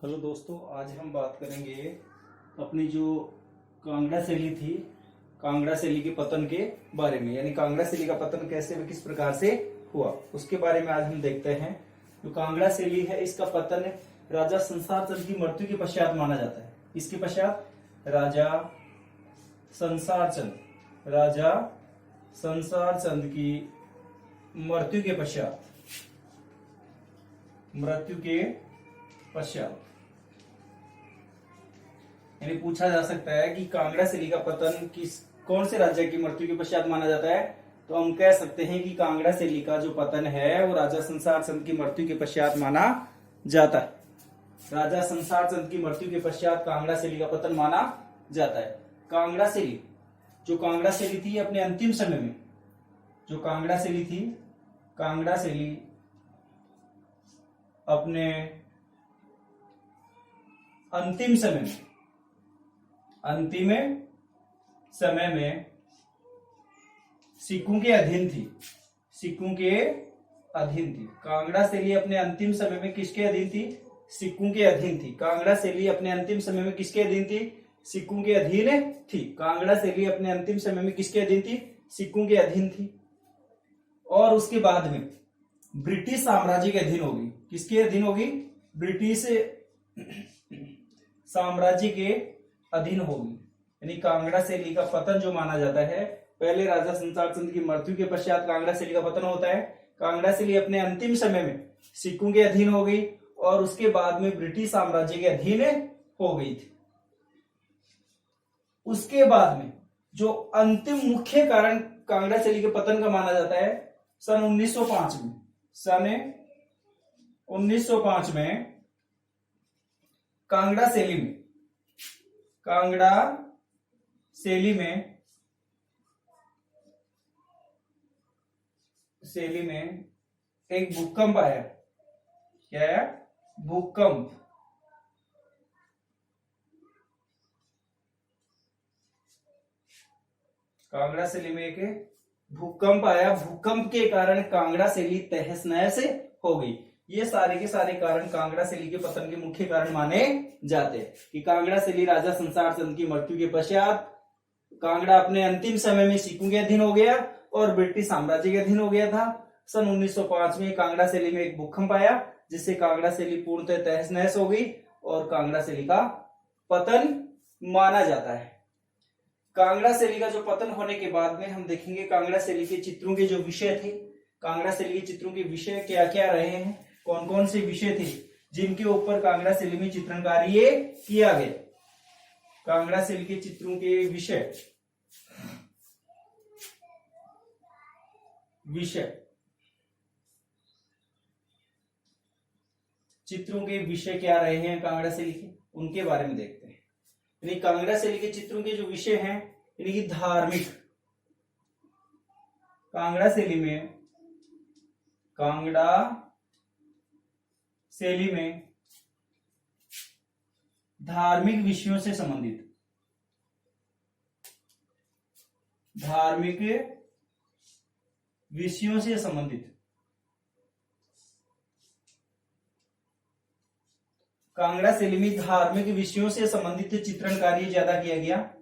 Hello दोस्तों, आज हम बात करेंगे अपनी जो कांगड़ा शैली थी, कांगड़ा शैली के पतन के बारे में। यानी कांगड़ा शैली का पतन कैसे व किस प्रकार से हुआ उसके बारे में आज हम देखते हैं। जो कांगड़ा शैली है, इसका पतन राजा संसार चंद की मृत्यु के पश्चात माना जाता है। इसके पश्चात राजा संसार चंद की मृत्यु के पश्चात यानी पूछा जा सकता है कि कांगड़ा शैली का पतन कौन से राज्य की मृत्यु के पश्चात माना जाता है। तो हम कह सकते हैं कि कांगड़ा शैली का जो पतन है वो राजा संसार चंद की मृत्यु के पश्चात माना जाता है। राजा संसार चंद की मृत्यु के पश्चात कांगड़ा शैली का पतन माना जाता है। कांगड़ा शैली थी अपने अंतिम समय में, जो कांगड़ा शैली अपने अंतिम समय में सिक्कों के अधीन थी। कांगड़ा शैली अपने अंतिम समय में किसके अधीन थी? सिक्कों के अधीन थी। कांगड़ा शैली अपने अंतिम समय में किसके अधीन थी? सिक्कों के अधीन थी। कांगड़ा शैली अपने अंतिम समय में किसके अधीन थी? सिक्कों के अधीन थी। और उसके बाद में ब्रिटिश साम्राज्य के अधीन होगी। किसके अधीन होगी? ब्रिटिश साम्राज्य के अधीन होगी। यानी कांगड़ा शैली का पतन जो माना जाता है, पहले राजा संसार चंद की मृत्यु के पश्चात कांगड़ा शैली का पतन होता है। कांगड़ा शैली अपने अंतिम समय में सिक्कों के अधीन हो गई और उसके बाद में ब्रिटिश साम्राज्य के अधीन हो गई थी। उसके बाद में जो अंतिम मुख्य कारण कांगड़ा शैली के पतन का माना जाता है, सन 1905 में कांगड़ा शैली में एक भूकंप आया। क्या है? भूकंप। कांगड़ा शैली में एक भूकंप आया। भूकंप के कारण कांगड़ा शैली तहस नहस हो गई। ये सारे के सारे कारण कांगड़ा शैली के पतन के मुख्य कारण माने जाते हैं कि कांगड़ा शैली राजा संसार चंद की मृत्यु के पश्चात कांगड़ा अपने अंतिम समय में सिक्कों के अधीन हो गया और ब्रिटिश साम्राज्य के अधीन हो गया था। सन 1905 में कांगड़ा शैली में एक भूकंप आया जिससे कांगड़ा शैली पूर्णतः तहस नहस हो गई और कांगड़ा शैली का पतन माना जाता है। कांगड़ा शैली का जो पतन होने के बाद में हम देखेंगे कांगड़ा शैली के चित्रों के जो विषय थे, कांगड़ा शैली के चित्रों के विषय क्या क्या रहे हैं, कौन कौन से विषय थे जिनके ऊपर कांगड़ा शैली में चित्रण कार्य किया गया। कांगड़ा शैली के चित्रों के विषय चित्रों के विषय क्या रहे हैं कांगड़ा शैली के, उनके बारे में देखते हैं। यानी कांगड़ा शैली के चित्रों के जो विषय हैं, यानी कि धार्मिक, कांगड़ा शैली में धार्मिक विषयों से संबंधित कांगड़ा शैली में धार्मिक विषयों से संबंधित चित्रण कार्य ज्यादा किया गया।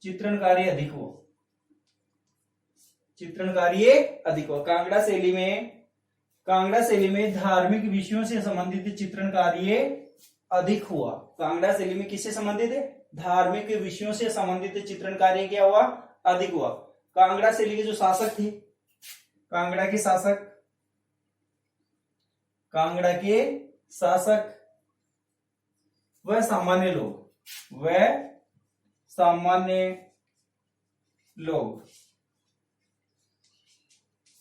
चित्रण कार्य अधिक हो। कांगड़ा शैली में धार्मिक विषयों से संबंधित चित्रण कार्य अधिक हुआ। कांगड़ा शैली में किससे संबंधित है? धार्मिक विषयों से संबंधित चित्रण कार्य क्या हुआ? अधिक हुआ। कांगड़ा शैली के जो शासक थे, कांगड़ा के शासक वह सामान्य लोग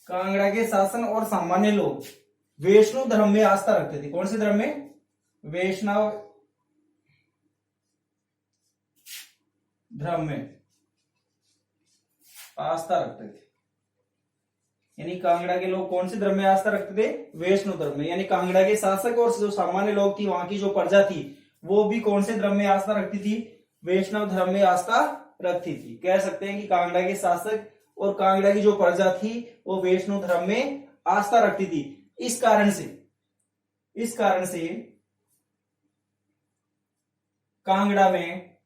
कांगड़ा के शासन और सामान्य लोग वैष्णव धर्म में आस्था रखते थे। कौन से धर्म में? वैष्णव धर्म में आस्था रखते थे। यानी कांगड़ा के लोग कौन से धर्म में आस्था रखते थे? वैष्णव धर्म में। यानी कांगड़ा के शासक और जो सामान्य लोग थी, वहां की जो प्रजा थी, वो भी कौन से धर्म में आस्था रखती थी? वैष्णव धर्म में आस्था रखती थी। कह सकते हैं कि कांगड़ा के शासक और कांगड़ा की जो प्रजा थी वो वैष्णव धर्म में आस्था रखती थी। इस कारण से कांगड़ा में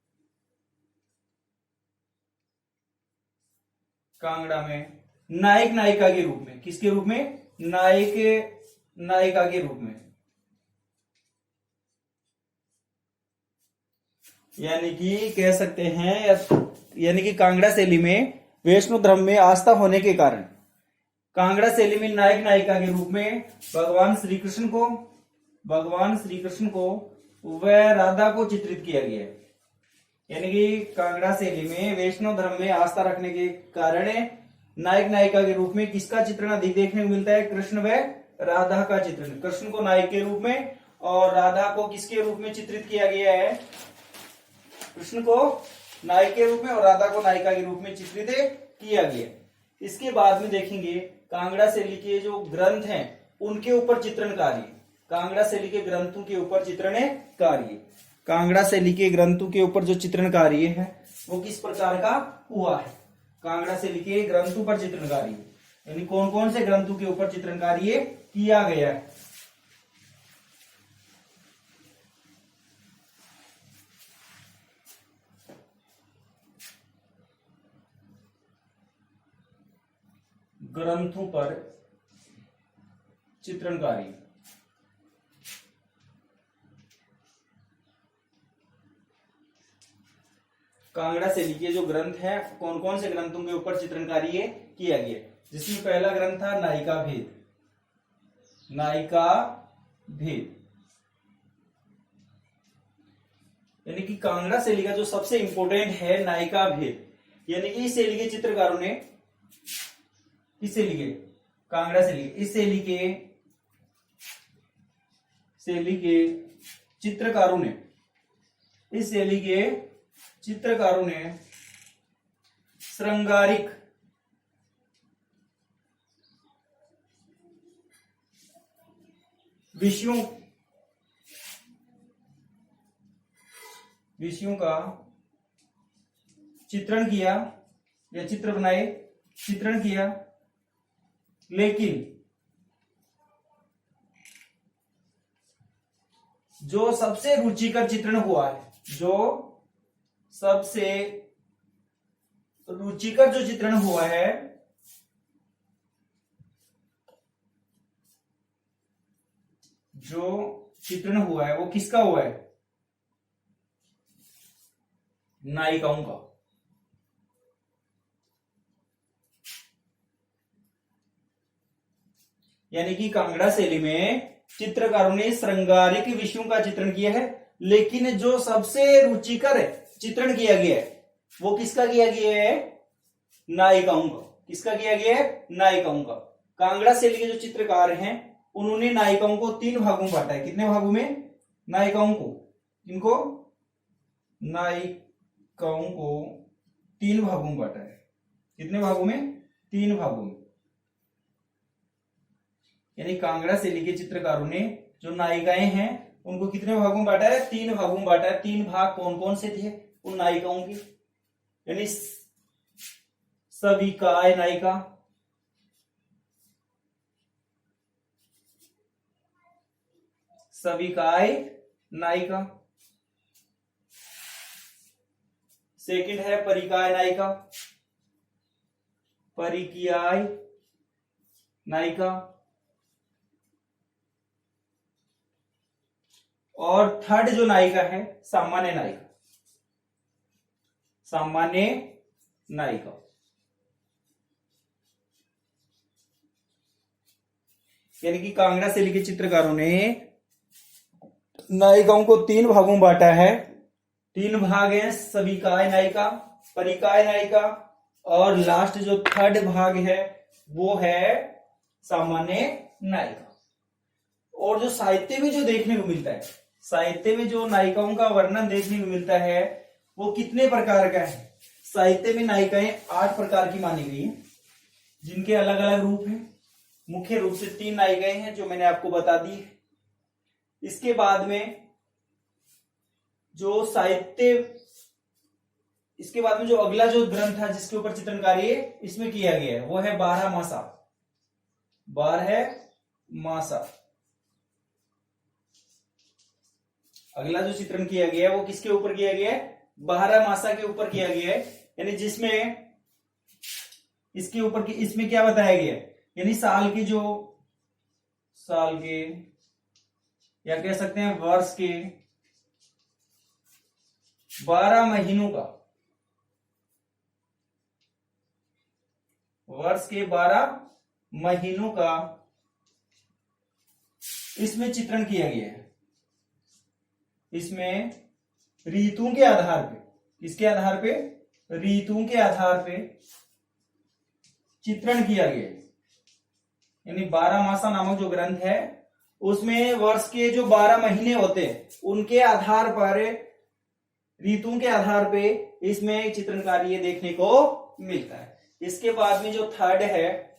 नायक नायिका के रूप में, किसके रूप में? नायक नायिका के रूप में, यानी कि कह सकते हैं, यानी कि कांगड़ा शैली में वैष्णव धर्म में आस्था होने के कारण कांगड़ा शैली में नायक नायिका के रूप में भगवान श्री कृष्ण को व राधा को चित्रित किया गया है। यानी कि कांगड़ा शैली में वैष्णव धर्म में आस्था रखने के कारण नायक नायिका के रूप में किसका चित्रण अधिक देखने को मिलता है? कृष्ण व राधा का चित्रण। कृष्ण को नायक के रूप में और राधा को किसके रूप में चित्रित किया गया है? कृष्ण को नायक के रूप में और राधा को नायिका के रूप में चित्रित किया गया। इसके बाद में देखेंगे कांगड़ा शैली के जो ग्रंथ हैं उनके ऊपर चित्रण कार्य, कांगड़ा शैली के ग्रंथों के ऊपर चित्रण कार्य, कांगड़ा शैली के ग्रंथों के ऊपर जो चित्रण कार्य है वो किस प्रकार का हुआ है? कांगड़ा शैली के ग्रंथों पर चित्रण कार्य, यानी कौन कौन से ग्रंथों के ऊपर चित्रण कार्य किया गया है? ग्रंथों पर चित्रण कार्य, कांगड़ा शैली के जो ग्रंथ हैं कौन कौन से ग्रंथों के ऊपर चित्रण कार्य किया गया? जिसमें पहला ग्रंथ था नायिका भेद, यानी कि कांगड़ा शैली का जो सबसे इंपॉर्टेंट है नायिका भेद, यानी कि इस शैली के चित्रकारों ने, इस शैली के कांगड़ा शैली, इस शैली के चित्रकारों ने, इस शैली के चित्रकारों ने श्रृंगारिक विषयों का चित्रण किया या चित्र बनाए, चित्रण किया, लेकिन जो सबसे रुचिकर चित्रण हुआ है, जो सबसे रुचिकर जो चित्रण हुआ है वो किसका हुआ है? नायिकाओं का। यानी कि कांगड़ा शैली में चित्रकारों ने श्रृंगारिक विषयों का चित्रण किया है, लेकिन जो सबसे रुचिकर चित्रण किया गया है वो किसका किया गया है? नायिकाओं का। किसका किया गया है? नायिकाओं का। कांगड़ा शैली के जो चित्रकार हैं उन्होंने नायिकाओं को 3 भागों में बांटा है। कितने भागों में? नायिकाओं को, इनको नायिकाओं को 3 भागों में बांटा है। कितने भागों में? 3 भागों में। यानी कांगड़ा शैली के चित्रकारों ने जो नायिकाएं हैं उनको कितने भागों में बांटा है? 3 भागों में बांटा है। 3 भाग कौन कौन से थे उन नायिकाओं के? यानी सविकाय नायिका, सेकंड है परिकाय नायिका, और थर्ड जो नायिका है सामान्य नायिका। यानी कि कांगड़ा शैली के चित्रकारों ने नायिकाओं को 3 भागों में बांटा है। 3 भाग हैं, सविकाय नायिका, परिकाय नायिका, और लास्ट जो थर्ड भाग है वो है सामान्य नायिका। और जो साहित्य में जो देखने को मिलता है, साहित्य में जो नायिकाओं का वर्णन देखने को मिलता है वो कितने प्रकार का है? साहित्य में नायिकाएं 8 प्रकार की मानी गई हैं, जिनके अलग अलग रूप हैं। मुख्य रूप से 3 नायिकाएं हैं जो मैंने आपको बता दी है। इसके बाद में जो साहित्य इसके बाद में जो अगला जो ग्रंथ है जिसके ऊपर चित्रण कार्य इसमें किया गया है वो है बारहमासा। बारहमासा अगला जो चित्रण किया गया है वो किसके ऊपर किया गया है? बारहमासा के ऊपर किया गया है। यानी जिसमें इसके ऊपर की इसमें क्या बताया गया है? यानी साल के या कह सकते हैं वर्ष के 12 महीनों का, वर्ष के 12 महीनों का इसमें चित्रण किया गया है। इसमें ऋतुओं के आधार पे, किसके आधार पे? ऋतुओं के आधार पे चित्रण किया गया है। यानी बारहमासा नामक जो ग्रंथ है उसमें वर्ष के जो 12 महीने होते हैं उनके आधार पर, ऋतुओं के आधार पे इसमें चित्रण कार्य देखने को मिलता है। इसके बाद में जो थर्ड है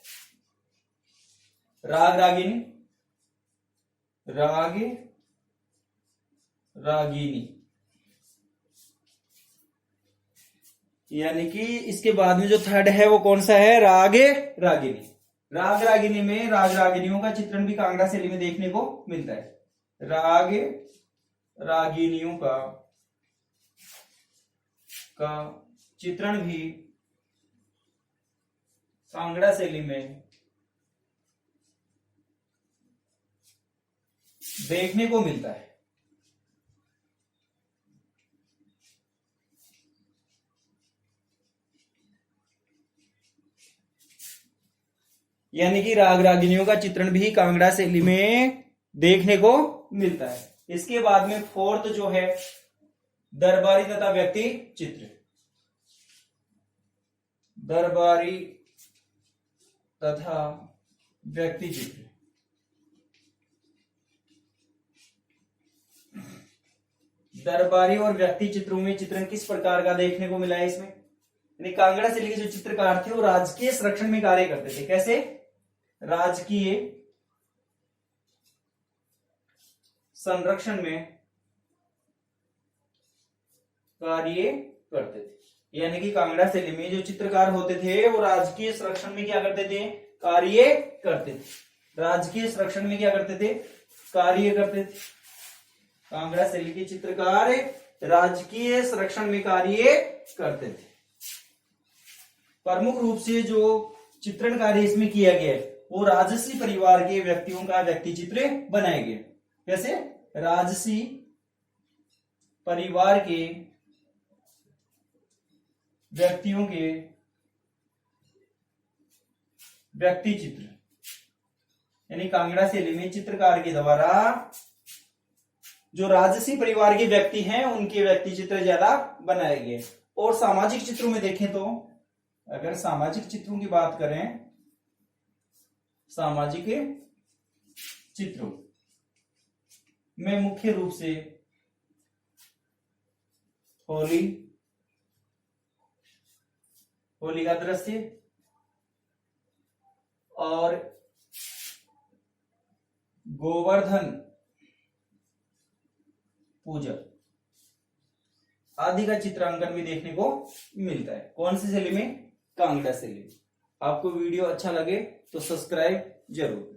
राग रागिनी। राग रागिनी यानी कि इसके बाद में जो थर्ड है वो कौन सा है? राग रागिनी। राग रागिनी में राग रागिनियों का चित्रण भी कांगड़ा शैली में देखने को मिलता है। राग रागिनियों का चित्रण भी कांगड़ा शैली में देखने को मिलता है। यानी कि राग रागिनियों का चित्रण भी कांगड़ा शैली में देखने को मिलता है। इसके बाद में फोर्थ जो है दरबारी तथा व्यक्ति चित्र। दरबारी तथा व्यक्ति चित्र। दरबारी और व्यक्ति चित्रों में चित्रण किस प्रकार का देखने को मिला है इसमें? यानी कांगड़ा शैली के जो चित्रकार थे वो राजकीय संरक्षण में कार्य करते थे। कैसे? राजकीय संरक्षण में कार्य करते थे। यानी कि कांगड़ा शैली में जो चित्रकार होते थे वो राजकीय संरक्षण में क्या करते थे? कार्य करते थे। राजकीय संरक्षण में क्या करते थे? कार्य करते थे। कांगड़ा शैली के चित्रकार राजकीय संरक्षण में कार्य करते थे। प्रमुख रूप से जो चित्रण कार्य इसमें किया गया है वो राजसी परिवार के व्यक्तियों का व्यक्ति चित्र बनाए गए। कैसे? राजसी परिवार के व्यक्तियों के व्यक्ति चित्र। यानी कांगड़ा शैली में चित्रकार के द्वारा जो राजसी परिवार के व्यक्ति हैं उनके व्यक्ति चित्र ज्यादा बनाए गए। और सामाजिक चित्रों में देखें तो, अगर सामाजिक चित्रों की बात करें, सामाजिक चित्रों में मुख्य रूप से होली का दृश्य और गोवर्धन पूजा आदि का चित्रांकन भी देखने को मिलता है। कौन सी शैली में? कांगड़ा शैली। आपको वीडियो अच्छा लगे तो सब्सक्राइब जरूर।